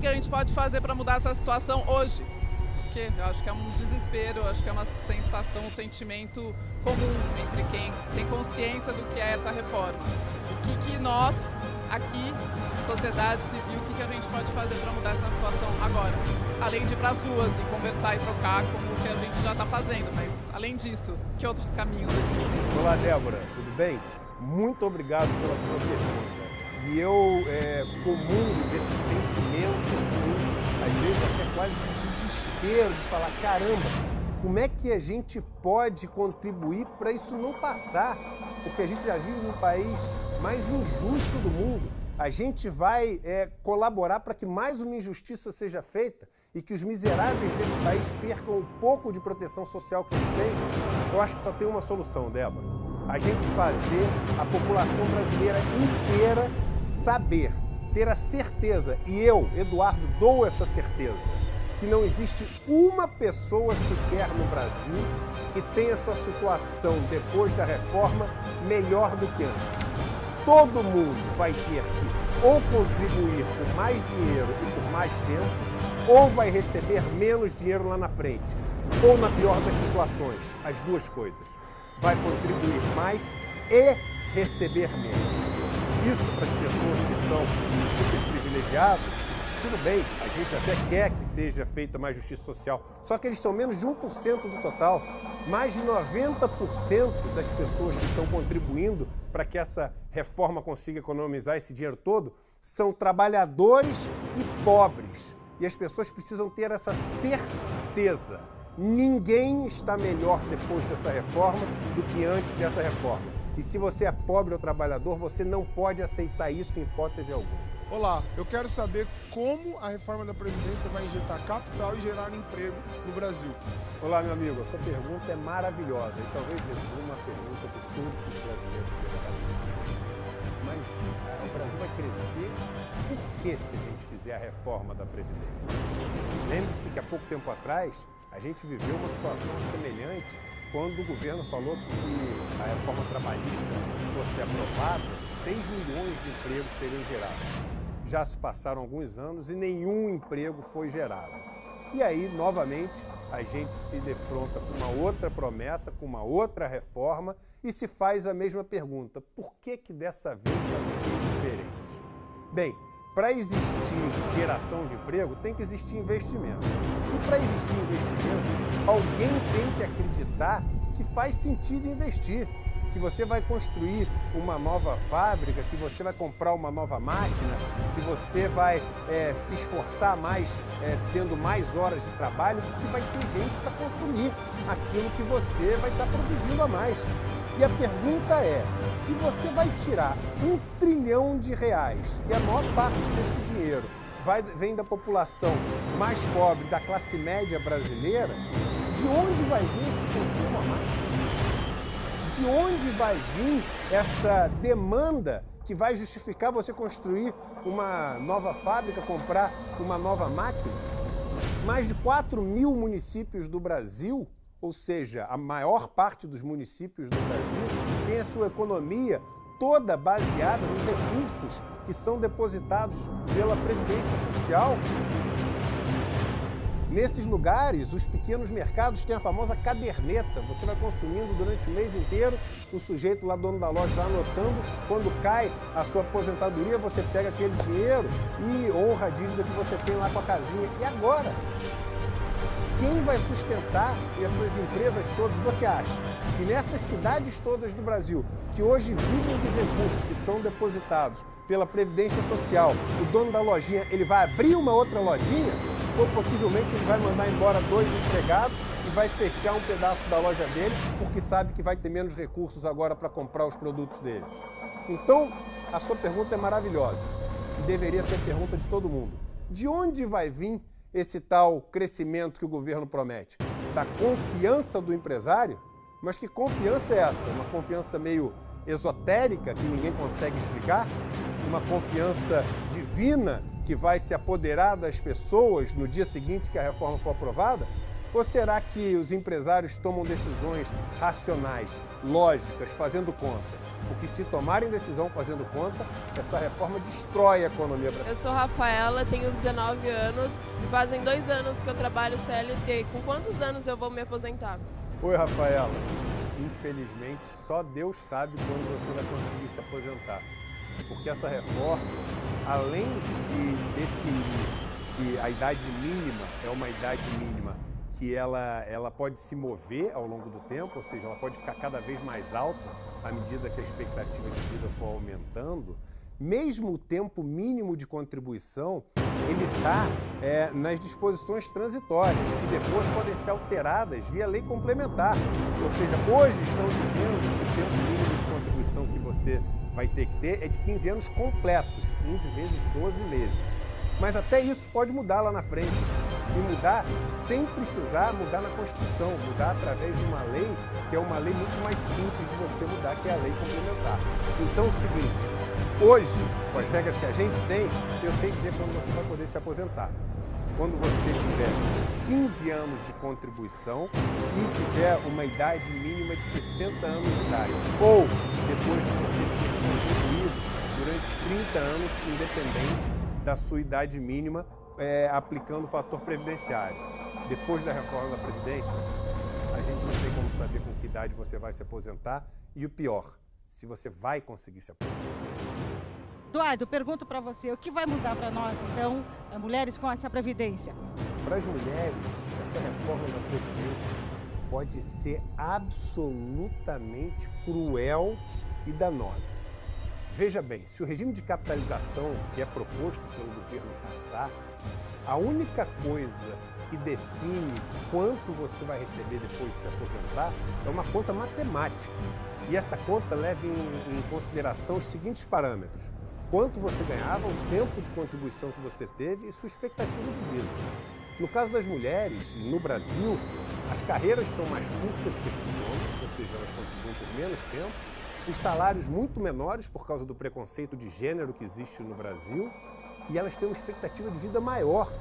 que a gente pode fazer para mudar essa situação hoje? Porque eu acho que é um desespero, eu acho que é uma sensação, um sentimento comum entre quem tem consciência do que é essa reforma. O que nós, aqui, sociedade civil, o que a gente pode fazer para mudar essa situação agora? Além de ir para as ruas e conversar e trocar como o que a gente já está fazendo, mas além disso, que outros caminhos existem? Olá, Débora, tudo bem? Muito obrigado pela sua pergunta. E eu comungo desse sentimento, assim, às vezes até quase de desespero, de falar, caramba, como é que a gente pode contribuir para isso não passar? Porque a gente já vive no país mais injusto do mundo. A gente vai colaborar para que mais uma injustiça seja feita e que os miseráveis desse país percam um pouco de proteção social que eles têm. Eu acho que só tem uma solução, Débora. A gente fazer a população brasileira inteira saber, ter a certeza, e eu, Eduardo, dou essa certeza, que não existe uma pessoa sequer no Brasil que tenha sua situação depois da reforma melhor do que antes. Todo mundo vai ter que ou contribuir por mais dinheiro e por mais tempo, ou vai receber menos dinheiro lá na frente, ou na pior das situações, as duas coisas. Vai contribuir mais e receber menos. Isso para as pessoas que são super privilegiados, tudo bem, a gente até quer que seja feita mais justiça social, só que eles são menos de 1% do total. Mais de 90% das pessoas que estão contribuindo para que essa reforma consiga economizar esse dinheiro todo são trabalhadores e pobres. E as pessoas precisam ter essa certeza. Ninguém está melhor depois dessa reforma do que antes dessa reforma. E se você é pobre ou trabalhador, você não pode aceitar isso em hipótese alguma. Olá, eu quero saber como a reforma da Previdência vai injetar capital e gerar emprego no Brasil. Olá, meu amigo, a sua pergunta é maravilhosa e talvez resuma a pergunta que todos os brasileiros têm. Mas o Brasil vai crescer por que se a gente fizer a reforma da Previdência? Lembre-se que há pouco tempo atrás a gente viveu uma situação semelhante quando o governo falou que se a reforma trabalhista fosse aprovada, 6 milhões de empregos seriam gerados. Já se passaram alguns anos e nenhum emprego foi gerado. E aí, novamente, a gente se defronta com uma outra promessa, com uma outra reforma e se faz a mesma pergunta. Por que dessa vez vai ser diferente? Bem, para existir geração de emprego, tem que existir investimento. E para existir investimento, alguém tem que acreditar que faz sentido investir. Que você vai construir uma nova fábrica, que você vai comprar uma nova máquina, que você vai se esforçar mais, tendo mais horas de trabalho, porque vai ter gente para consumir aquilo que você vai estar produzindo a mais. E a pergunta é, se você vai tirar R$1 trilhão e a maior parte desse dinheiro vem da população mais pobre, da classe média brasileira, de onde vai vir esse consumo a mais? De onde vai vir essa demanda que vai justificar você construir uma nova fábrica, comprar uma nova máquina? Mais de 4 mil municípios do Brasil, ou seja, a maior parte dos municípios do Brasil, tem a sua economia toda baseada nos recursos que são depositados pela Previdência Social. Nesses lugares, os pequenos mercados têm a famosa caderneta. Você vai consumindo durante o mês inteiro, o sujeito lá, dono da loja, vai anotando. Quando cai a sua aposentadoria, você pega aquele dinheiro e honra a dívida que você tem lá com a casinha. E agora? Quem vai sustentar essas empresas todas? Você acha que nessas cidades todas do Brasil, que hoje vivem dos recursos que são depositados pela Previdência Social, o dono da lojinha, ele vai abrir uma outra lojinha? Ou possivelmente ele vai mandar embora 2 empregados e vai fechar um pedaço da loja dele porque sabe que vai ter menos recursos agora para comprar os produtos dele? Então, a sua pergunta é maravilhosa e deveria ser a pergunta de todo mundo. De onde vai vir esse tal crescimento que o governo promete? Da confiança do empresário? Mas que confiança é essa? Uma confiança meio esotérica que ninguém consegue explicar? Uma confiança divina que vai se apoderar das pessoas no dia seguinte que a reforma for aprovada? Ou será que os empresários tomam decisões racionais, lógicas, fazendo conta? porque se tomarem decisão fazendo conta, essa reforma destrói a economia brasileira. Eu sou Rafaela, tenho 19 anos e fazem 2 anos que eu trabalho CLT. Com quantos anos eu vou me aposentar? Oi, Rafaela. Infelizmente, só Deus sabe quando você vai conseguir se aposentar. Porque essa reforma, além de definir que a idade mínima é uma idade mínima que ela pode se mover ao longo do tempo, ou seja, ela pode ficar cada vez mais alta à medida que a expectativa de vida for aumentando, mesmo o tempo mínimo de contribuição, ele está nas disposições transitórias, que depois podem ser alteradas via lei complementar. Ou seja, hoje estão dizendo que o tempo mínimo de contribuição que você vai ter que ter é de 15 anos completos, 15 vezes 12 meses. Mas até isso pode mudar lá na frente. E mudar sem precisar mudar na Constituição, mudar através de uma lei, que é uma lei muito mais simples de você mudar, que é a lei complementar. Então é o seguinte, hoje, com as regras que a gente tem, eu sei dizer quando você vai poder se aposentar. Quando você tiver 15 anos de contribuição e tiver uma idade mínima de 60 anos de idade. Ou depois de você ter contribuído durante 30 anos, independente da sua idade mínima, aplicando o fator previdenciário. Depois da reforma da Previdência, a gente não tem como saber com que idade você vai se aposentar e o pior, se você vai conseguir se aposentar. Eduardo, eu pergunto para você, o que vai mudar para nós, então, mulheres com essa Previdência? Para as mulheres, essa reforma da Previdência pode ser absolutamente cruel e danosa. Veja bem, se o regime de capitalização que é proposto pelo governo passar, a única coisa que define quanto você vai receber depois de se aposentar é uma conta matemática. E essa conta leva em consideração os seguintes parâmetros: quanto você ganhava, o tempo de contribuição que você teve e sua expectativa de vida. No caso das mulheres, no Brasil, as carreiras são mais curtas que as dos homens, ou seja, elas contribuem por menos tempo, os salários muito menores por causa do preconceito de gênero que existe no Brasil, e elas têm uma expectativa de vida maior.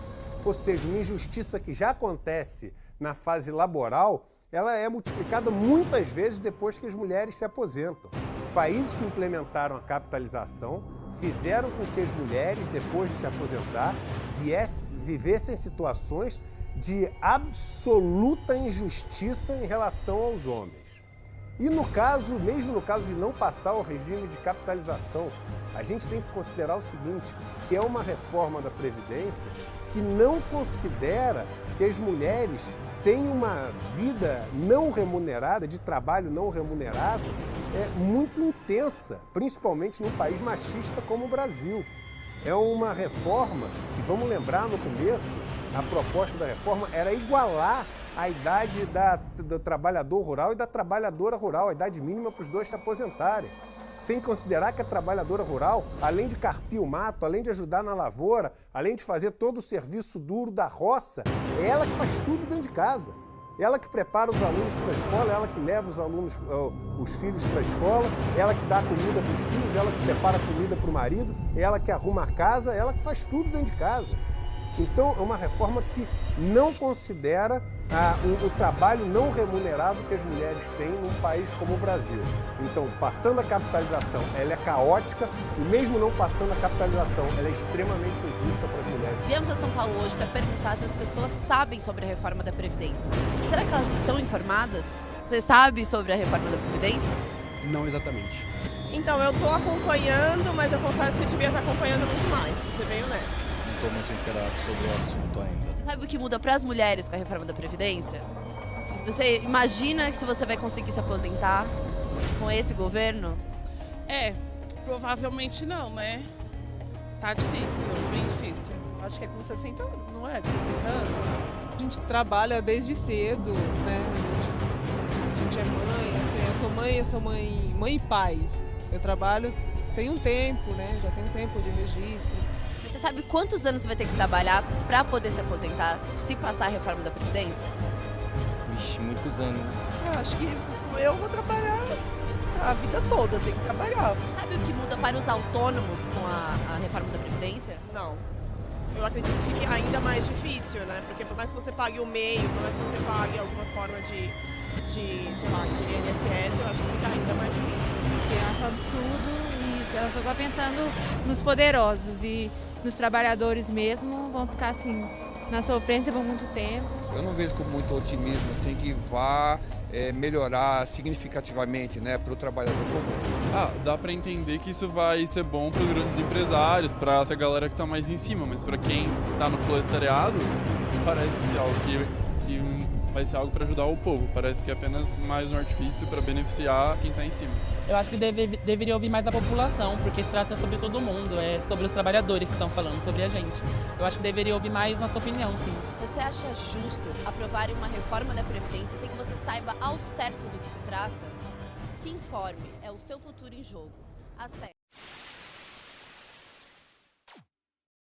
Ou seja, uma injustiça que já acontece na fase laboral, ela é multiplicada muitas vezes depois que as mulheres se aposentam. Países que implementaram a capitalização fizeram com que as mulheres, depois de se aposentar, vivessem situações de absoluta injustiça em relação aos homens. E no caso, mesmo no caso de não passar o regime de capitalização, a gente tem que considerar o seguinte, que é uma reforma da Previdência que não considera que as mulheres têm uma vida não remunerada, de trabalho não remunerado, muito intensa, principalmente num país machista como o Brasil. É uma reforma que, vamos lembrar no começo, a proposta da reforma era igualar a idade do trabalhador rural e da trabalhadora rural, a idade mínima para os dois se aposentarem. Sem considerar que a trabalhadora rural, além de carpir o mato, além de ajudar na lavoura, além de fazer todo o serviço duro da roça, é ela que faz tudo dentro de casa. Ela que prepara os alunos para a escola, ela que leva os alunos, os filhos para a escola, ela que dá comida para os filhos, ela que prepara comida para o marido, ela que arruma a casa, ela que faz tudo dentro de casa. Então, é uma reforma que não considera o trabalho não remunerado que as mulheres têm num país como o Brasil. Então, passando a capitalização, ela é caótica e mesmo não passando a capitalização, ela é extremamente injusta para as mulheres. Viemos a São Paulo hoje para perguntar se as pessoas sabem sobre a reforma da Previdência. Será que elas estão informadas? Você sabe sobre a reforma da Previdência? Não exatamente. Então, eu estou acompanhando, mas eu confesso que eu devia estar acompanhando muito mais, pra ser bem honesto. Não estou muito inteirado sobre o assunto ainda. Você sabe o que muda para as mulheres com a reforma da Previdência? Você imagina que se você vai conseguir se aposentar com esse governo? Provavelmente não, né? Tá difícil, bem difícil. Acho que é com 60 anos, não é? Com 60 anos. A gente trabalha desde cedo, né? A gente é mãe, eu sou mãe e pai. Eu trabalho, tem um tempo, né? Já tem um tempo de registro. Você sabe quantos anos você vai ter que trabalhar para poder se aposentar, se passar a reforma da Previdência? Vixe, muitos anos. Eu acho que eu vou trabalhar a vida toda, tem que trabalhar. Sabe o que muda para os autônomos com a reforma da Previdência? Não. Eu acredito que fique ainda mais difícil, né? Porque por mais que você pague o meio, por mais que você pague alguma forma de de INSS, eu acho que fica ainda mais difícil. Eu acho absurdo e ela só está pensando nos poderosos e nos trabalhadores mesmo vão ficar assim na sofrência por muito tempo. Eu não vejo com muito otimismo assim que vá melhorar significativamente, né, para o trabalhador comum. Dá para entender que isso vai ser bom para os grandes empresários, para essa galera que está mais em cima, mas para quem está no proletariado, parece que é algo que vai ser algo para ajudar o povo. Parece que é apenas mais um artifício para beneficiar quem está em cima. Eu acho que deveria ouvir mais a população, porque se trata sobre todo mundo, é sobre os trabalhadores que estão falando, sobre a gente. Eu acho que deveria ouvir mais nossa opinião, sim. Você acha justo aprovarem uma reforma da Previdência sem que você saiba ao certo do que se trata? Se informe, é o seu futuro em jogo. Acesse.